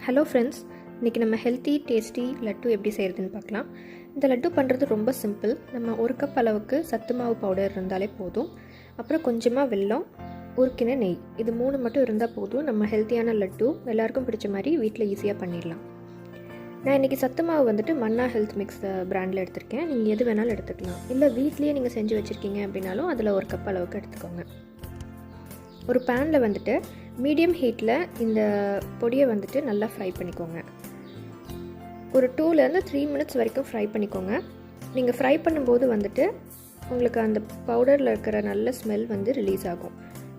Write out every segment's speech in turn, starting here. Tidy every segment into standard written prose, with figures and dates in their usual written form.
Hello friends, இன்றைக்கி நம்ம healthy tasty laddu எப்படி செய்கிறதுன்னு பார்க்கலாம். இந்த லட்டு பண்ணுறது ரொம்ப சிம்பிள். நம்ம 1 கப் அளவுக்கு சத்து மாவு பவுடர் இருந்தாலே போதும். அப்புறம் கொஞ்சமாக வெல்லம், உருக்கின நெய், இது 3 மட்டும் இருந்தால் போதும். நம்ம ஹெல்த்தியான லட்டு எல்லாருக்கும் பிடிச்ச மாதிரி வீட்டில் ஈஸியாக பண்ணிடலாம். நான் இன்றைக்கி சத்து மாவு வந்துட்டு மன்னா ஹெல்த் மிக்ஸ் பிராண்டில் எடுத்திருக்கேன். நீங்கள் எது வேணாலும் எடுத்துக்கலாம். இல்லை வீட்லேயே நீங்கள் செஞ்சு வச்சுருக்கீங்க அப்படின்னாலும் அதில் 1 கப் அளவுக்கு எடுத்துக்கோங்க. ஒரு பேனில் வந்துட்டு மீடியம் ஹீட்டில் இந்த பொடியை வந்துட்டு நல்லா ஃப்ரை பண்ணிக்கோங்க. ஒரு 2லேருந்து 3 மினிட்ஸ் வரைக்கும் ஃப்ரை பண்ணிக்கோங்க. நீங்கள் ஃப்ரை பண்ணும்போது வந்துட்டு உங்களுக்கு அந்த பவுடரில் இருக்கிற நல்ல ஸ்மெல் வந்து ரிலீஸ் ஆகும்.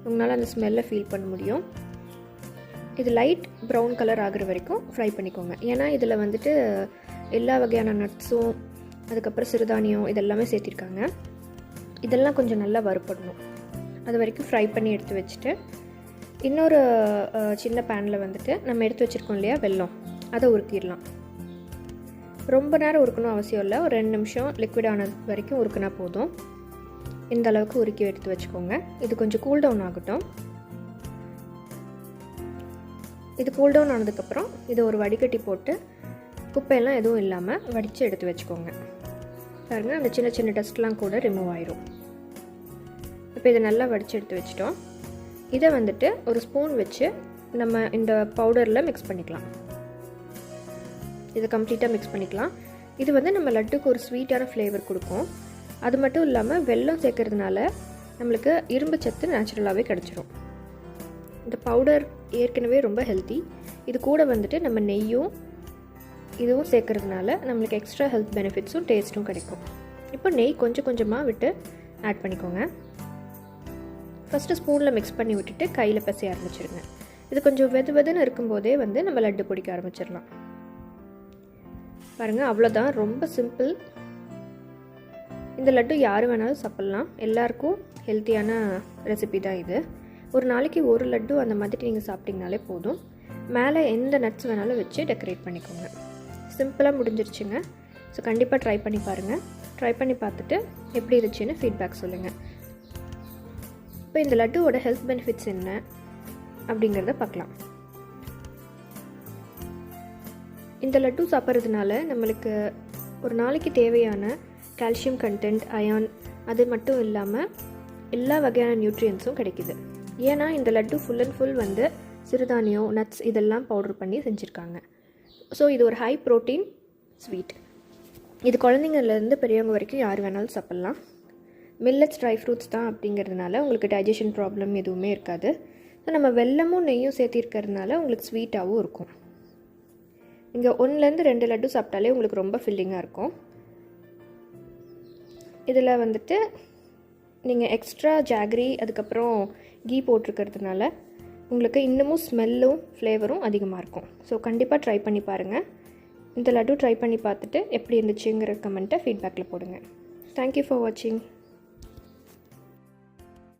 உங்களால் அந்த ஸ்மெல்லை ஃபீல் பண்ண முடியும். இது லைட் ப்ரௌன் கலர் ஆகிற வரைக்கும் ஃப்ரை பண்ணிக்கோங்க. ஏன்னா இதில் வந்துட்டு எல்லா வகையான நட்ஸும் அதுக்கப்புறம் சிறுதானியம் இதெல்லாமே சேர்த்திருக்காங்க. இதெல்லாம் கொஞ்சம் நல்லா வறுப்படணும். அது வரைக்கும் ஃப்ரை பண்ணி எடுத்து வச்சுட்டு இன்னொரு சின்ன பேனில் வந்துட்டு நம்ம எடுத்து வச்சுருக்கோம் இல்லையா வெல்லம், அதை உருக்கிடலாம். ரொம்ப நேரம் உருக்கணும் அவசியம் இல்லை. ஒரு 2 நிமிஷம் லிக்விட் ஆனது வரைக்கும் உருக்கினா போதும். இந்த அளவுக்கு உருக்கி எடுத்து வச்சுக்கோங்க. இது கொஞ்சம் கூல் டவுன் ஆகட்டும். இது கூல் டவுன் ஆனதுக்கப்புறம் இதை ஒரு வடிகட்டி போட்டு குப்பையெல்லாம் எதுவும் இல்லாமல் வடித்து எடுத்து வச்சுக்கோங்க. பாருங்கள், அந்த சின்ன சின்ன டஸ்ட்லாம் கூட ரிமூவ் ஆயிரும். இப்போ இதை நல்லா வடித்து எடுத்து வச்சிட்டோம். இதை வந்துட்டு ஒரு ஸ்பூன் வச்சு நம்ம இந்த பவுடரில் மிக்ஸ் பண்ணிக்கலாம். இதை கம்ப்ளீட்டாக மிக்ஸ் பண்ணிக்கலாம். இது வந்து நம்ம லட்டுக்கு ஒரு ஸ்வீட்டான ஃப்ளேவர் கொடுக்கும். அது மட்டும் இல்லாமல் வெல்லம் சேர்க்கறதுனால நம்மளுக்கு இரும்பு சத்து நேச்சுரலாகவே கிடச்சிரும். இந்த பவுடர் ஏற்கனவே ரொம்ப ஹெல்த்தி. இது கூட வந்துட்டு நம்ம நெய்யும் இதுவும் சேர்க்கறதுனால நம்மளுக்கு எக்ஸ்ட்ரா ஹெல்த் பெனிஃபிட்ஸும் டேஸ்ட்டும் கிடைக்கும். இப்போ நெய் கொஞ்சம் கொஞ்சமாக விட்டு ஆட் பண்ணிக்கோங்க. ஃபஸ்ட்டு ஸ்பூனில் மிக்ஸ் பண்ணி விட்டுட்டு கையில் பிசைய ஆரம்பிச்சிருங்க. இது கொஞ்சம் வெதுன்னு இருக்கும்போதே வந்து நம்ம லட்டு பிடிக்க ஆரம்பிச்சிடலாம். பாருங்கள், அவ்வளோதான். ரொம்ப சிம்பிள். இந்த லட்டு யார் வேணாலும் சாப்பிட்லாம். எல்லாருக்கும் ஹெல்த்தியான ரெசிபி தான் இது. ஒரு நாளைக்கு 1 லட்டு அந்த மாதிரி நீங்கள் சாப்பிட்டிங்கனாலே போதும். மேலே எந்த நட்ஸ் வேணாலும் வச்சு டெக்கரேட் பண்ணிக்கோங்க. சிம்பிளாக முடிஞ்சிருச்சுங்க. ஸோ கண்டிப்பாக ட்ரை பண்ணி பாருங்கள். ட்ரை பண்ணி பார்த்துட்டு எப்படி இருந்துச்சுன்னு ஃபீட்பேக் சொல்லுங்கள். இப்போ இந்த லட்டுவோட ஹெல்த் பெனிஃபிட்ஸ் என்ன அப்படிங்கிறத பார்க்கலாம். இந்த லட்டு சாப்பிட்றதுனால நம்மளுக்கு ஒரு நாளைக்கு தேவையான கால்சியம் கண்டென்ட், அயான், அது மட்டும் இல்லாமல் எல்லா வகையான நியூட்ரியன்ஸும் கிடைக்கிது. ஏன்னா இந்த லட்டு ஃபுல் அண்ட் ஃபுல் வந்து சிறுதானியம், நட்ஸ் இதெல்லாம் பவுடர் பண்ணி செஞ்சுருக்காங்க. ஸோ இது ஒரு ஹை ப்ரோட்டீன் ஸ்வீட். இது குழந்தைங்கள்லேருந்து பெரியவங்க வரைக்கும் யார் வேணாலும் சாப்பிட்லாம். மில்லட்ஸ், ட்ரை ஃப்ரூட்ஸ் தான் அப்படிங்கிறதுனால உங்களுக்கு டைஜஷன் ப்ராப்ளம் எதுவுமே இருக்காது. ஸோ நம்ம வெல்லமும் நெய்யும் சேர்த்திருக்கிறதுனால உங்களுக்கு ஸ்வீட்டாகவும் இருக்கும். நீங்கள் 1லேருந்து 2 லட்டு சாப்பிட்டாலே உங்களுக்கு ரொம்ப ஃபில்லிங்காக இருக்கும். இதில் வந்துட்டு நீங்கள் எக்ஸ்ட்ரா ஜாகரி அதுக்கப்புறம் கீ போட்டிருக்கிறதுனால உங்களுக்கு இன்னமும் ஸ்மெல்லும் ஃப்ளேவரும் அதிகமாக இருக்கும். ஸோ கண்டிப்பாக ட்ரை பண்ணி பாருங்கள். இந்த லட்டு ட்ரை பண்ணி பார்த்துட்டு எப்படி இருந்துச்சுங்கிற கமெண்ட்டை ஃபீட்பேக்கில் போடுங்க. தேங்க்யூ ஃபார் வாட்சிங்.